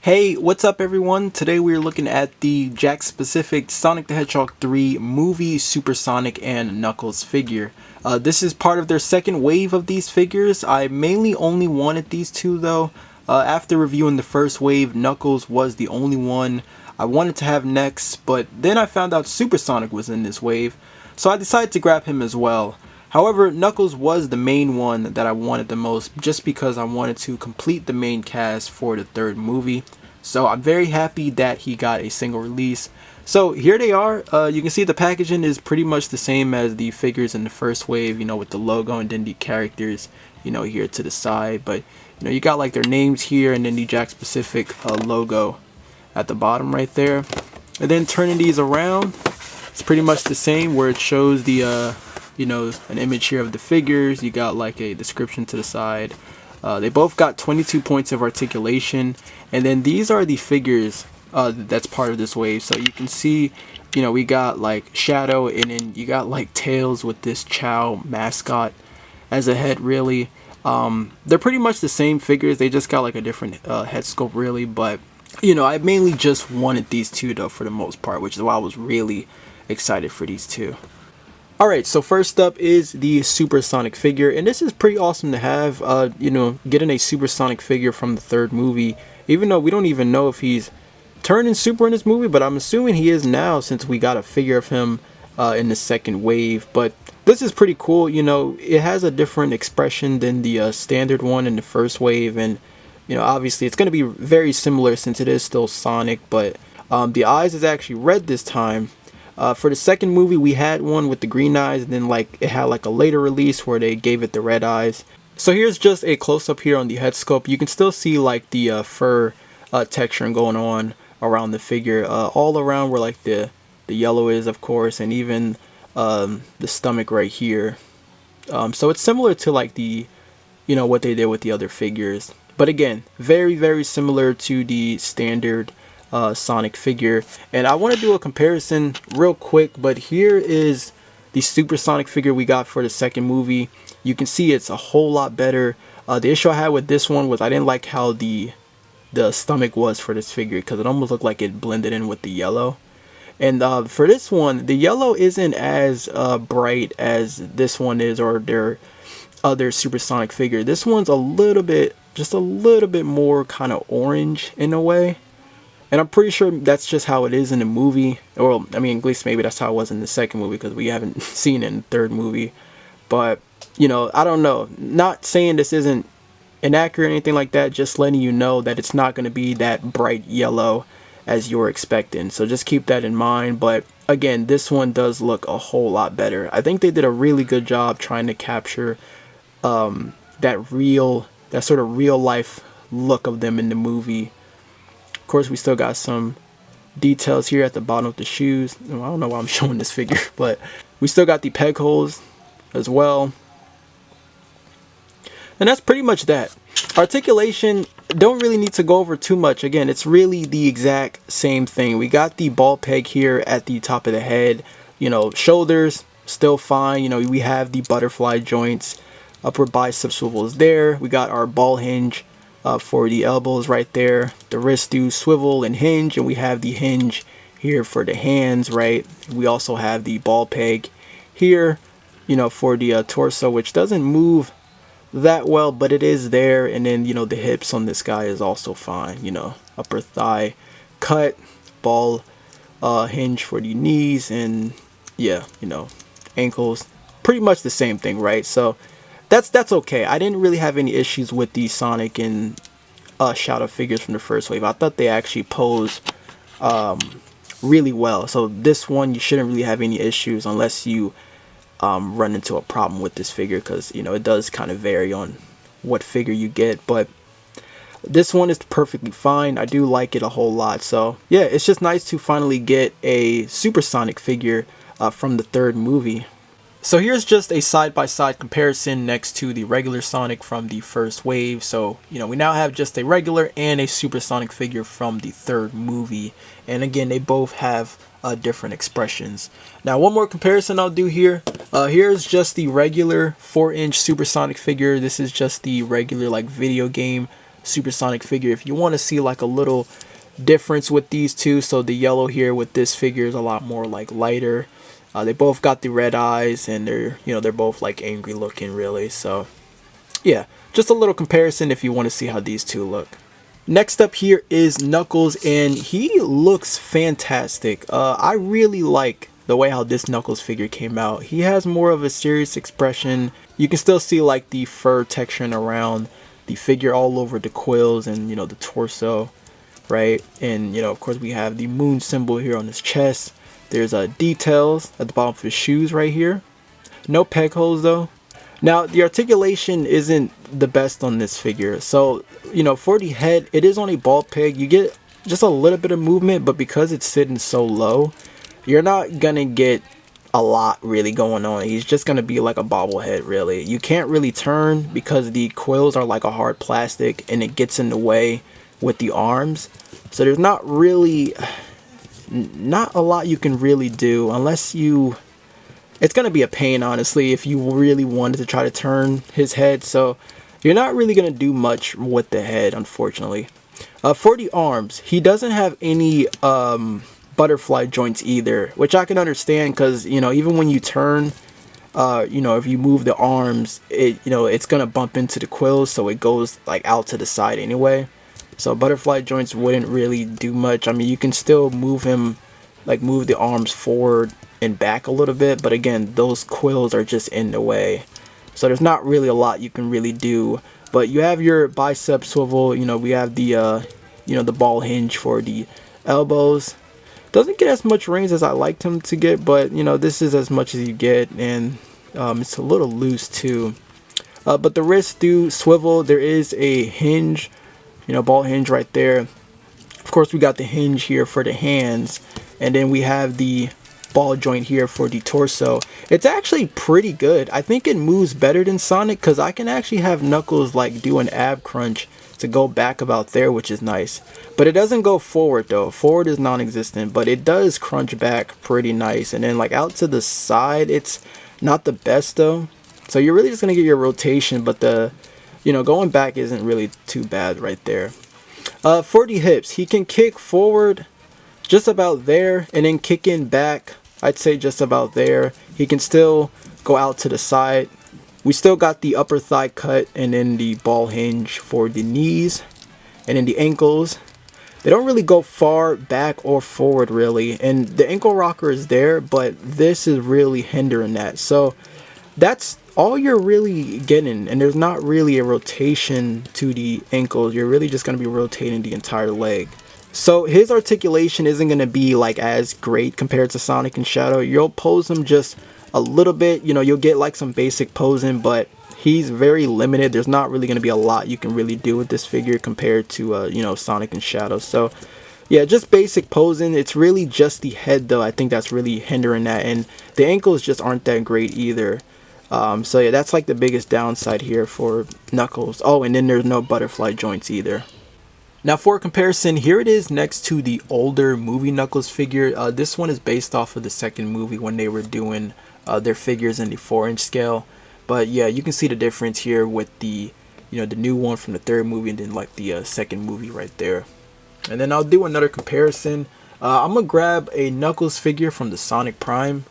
Hey, what's up everyone? Today we're looking at the Jakks specific Sonic the Hedgehog 3 movie Super Sonic and Knuckles figure. This is part of their second wave of these figures. I mainly only wanted these two though. After reviewing the first wave, Knuckles was the only one I wanted to have next, but then I found out Super Sonic was in this wave, so I decided to grab him as well. However, Knuckles was the main one that I wanted the most just because I wanted to complete the main cast for the third movie. So I'm very happy that he got a single release. So here they are. You can see the packaging is pretty much the same as the figures in the first wave, with the logo and then the characters, here to the side. But, you got like their names here and then the Jakks specific logo at the bottom right there. And then turning these around, it's pretty much the same where it shows the an image here of the figures. You got like a description to the side. They both got 22 points of articulation, and then these are the figures that's part of this wave. So you can see, we got like Shadow, and then you got like Tails with this Chow mascot as a head. Really, they're pretty much the same figures. They just got like a different head sculpt, really. But I mainly just wanted these two though for the most part, which is why I was really excited for these two. Alright, so first up is the Super Sonic figure, and this is pretty awesome to have, getting a Super Sonic figure from the third movie, even though we don't even know if he's turning super in this movie, but I'm assuming he is now since we got a figure of him in the second wave. But this is pretty cool. It has a different expression than the standard one in the first wave, and obviously it's going to be very similar since it is still Sonic, but the eyes is actually red this time. For the second movie, we had one with the green eyes, and then it had like a later release where they gave it the red eyes. So here's just a close-up here on the head sculpt. You can still see like the fur texturing going on around the figure, all around where like the yellow is, of course, and even the stomach right here. So it's similar to like the what they did with the other figures, but again, very, very similar to the standard Sonic figure. And I want to do a comparison real quick, but here is the Super Sonic figure we got for the second movie. You can see it's a whole lot better. The issue I had with this one was I didn't like how the stomach was for this figure, because it almost looked like it blended in with the yellow. And for this one, the yellow isn't as bright as this one is, or their other Super Sonic figure. This one's just a little bit more kind of orange in a way. And I'm pretty sure that's just how it is in the movie. Or, I mean, at least maybe that's how it was in the second movie, because we haven't seen it in the third movie. But, I don't know. Not saying this isn't inaccurate or anything like that. Just letting you know that it's not going to be that bright yellow as you're expecting. So just keep that in mind. But, again, this one does look a whole lot better. I think they did a really good job trying to capture that sort of real life look of them in the movie. Of course, we still got some details here at the bottom of the shoes. I don't know why I'm showing this figure, but we still got the peg holes as well. And that's pretty much that. Articulation, don't really need to go over too much. Again, it's really the exact same thing. We got the ball peg here at the top of the head. Shoulders, still fine. We have the butterfly joints. Upper bicep swivel is there. We got our ball hinge for the elbows right there. The wrists do swivel and hinge, and we have the hinge here for the hands, right? We also have the ball peg here, for the torso, which doesn't move that well, but it is there. And then, the hips on this guy is also fine. Upper thigh cut, ball hinge for the knees, and yeah, ankles. Pretty much the same thing, right? So that's okay. I didn't really have any issues with the Sonic and Shadow figures from the first wave. I thought they actually posed really well. So this one, you shouldn't really have any issues unless you run into a problem with this figure, because it does kind of vary on what figure you get. But this one is perfectly fine. I do like it a whole lot. So yeah, it's just nice to finally get a Super Sonic figure from the third movie. So here's just a side-by-side comparison next to the regular Sonic from the first wave. So, we now have just a regular and a Super Sonic figure from the third movie. And again, they both have different expressions. Now, one more comparison I'll do here. Here's just the regular 4-inch Super Sonic figure. This is just the regular video game Supersonic figure. If you want to see like a little difference with these two, so the yellow here with this figure is a lot more like lighter. They both got the red eyes, and they're both like angry looking really. So yeah, just a little comparison if you want to see how these two look. Next up here is Knuckles, and he looks fantastic. I really like the way how this Knuckles figure came out. He has more of a serious expression. You can still see like the fur texturing around the figure all over the quills and the torso, right? And of course we have the moon symbol here on his chest. There's details at the bottom of his shoes right here. No peg holes though. Now the articulation isn't the best on this figure, so for the head it is on a ball peg. You get just a little bit of movement, but because it's sitting so low, you're not gonna get a lot really going on. He's just gonna be like a bobblehead really. You can't really turn because the quills are like a hard plastic and it gets in the way with the arms, so there's not a lot you can really do unless it's gonna be a pain honestly if you really wanted to try to turn his head. So you're not really gonna do much with the head, unfortunately. For the arms, he doesn't have any butterfly joints either, which I can understand because even when you turn, if you move the arms, it's gonna bump into the quills, so it goes like out to the side anyway. So butterfly joints wouldn't really do much. I mean, you can still move him, like move the arms forward and back a little bit, but again, those quills are just in the way, so there's not really a lot you can really do. But you have your bicep swivel. We have the the ball hinge for the elbows. Doesn't get as much range as I liked him to get, but this is as much as you get, and it's a little loose too. But the wrists do swivel. There is a hinge, ball hinge right there. Of course we got the hinge here for the hands, and then we have the ball joint here for the torso. It's actually pretty good. I think it moves better than Sonic because I can actually have Knuckles like do an ab crunch to go back about there, which is nice. But it doesn't go forward though. Forward is non-existent, but it does crunch back pretty nice. And then like out to the side, it's not the best though. So you're really just gonna get your rotation, but the going back isn't really too bad right there. For the hips, he can kick forward just about there and then kick in back, I'd say just about there. He can still go out to the side. We still got the upper thigh cut and then the ball hinge for the knees, and then the ankles. They don't really go far back or forward really, and the ankle rocker is there, but this is really hindering that. So that's all you're really getting, and there's not really a rotation to the ankles. You're really just going to be rotating the entire leg. So his articulation isn't going to be like as great compared to Sonic and Shadow. You'll pose him just a little bit, you'll get like some basic posing, but he's very limited. There's not really going to be a lot you can really do with this figure compared to Sonic and Shadow. So yeah, just basic posing. It's really just the head though, I think that's really hindering that, and the ankles just aren't that great either. So yeah, that's like the biggest downside here for Knuckles. Oh, and then there's no butterfly joints either. Now for comparison, here it is next to the older movie Knuckles figure. This one is based off of the second movie when they were doing their figures in the 4-inch scale. But yeah, you can see the difference here with the the new one from the third movie and then like the second movie right there. And then I'll do another comparison. I'm gonna grab a Knuckles figure from the Sonic Prime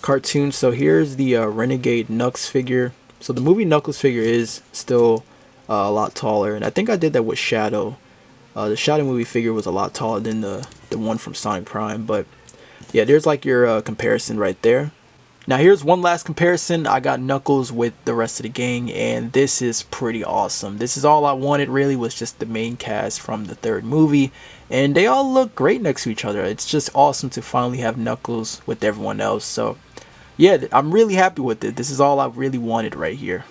cartoon. So here's the Renegade Knucks figure. So the movie Knuckles figure is still a lot taller, and I think I did that with Shadow. The Shadow movie figure was a lot taller than the one from Sonic Prime, but yeah, there's like your comparison right there. Now here's one last comparison. I got Knuckles with the rest of the gang, and this is pretty awesome. This is all I wanted really, was just the main cast from the third movie, and they all look great next to each other. It's just awesome to finally have Knuckles with everyone else. So yeah, I'm really happy with it. This is all I really wanted right here.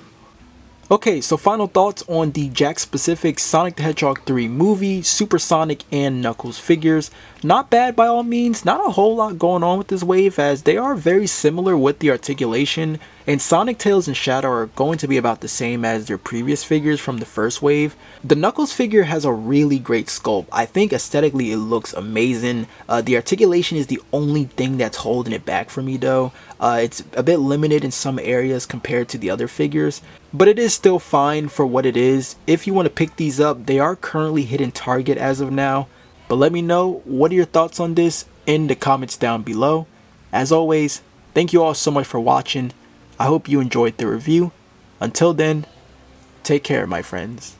Okay, so final thoughts on the Jakks specific Sonic the Hedgehog 3 movie, Super Sonic, and Knuckles figures. Not bad by all means, not a whole lot going on with this wave as they are very similar with the articulation, and Sonic, Tails, and Shadow are going to be about the same as their previous figures from the first wave. The Knuckles figure has a really great sculpt. I think aesthetically it looks amazing. The articulation is the only thing that's holding it back for me though. It's a bit limited in some areas compared to the other figures. but it is still fine for what it is. If you want to pick these up, they are currently hitting Target as of now. But let me know, what are your thoughts on this in the comments down below. As always, thank you all so much for watching. I hope you enjoyed the review. Until then, take care, my friends.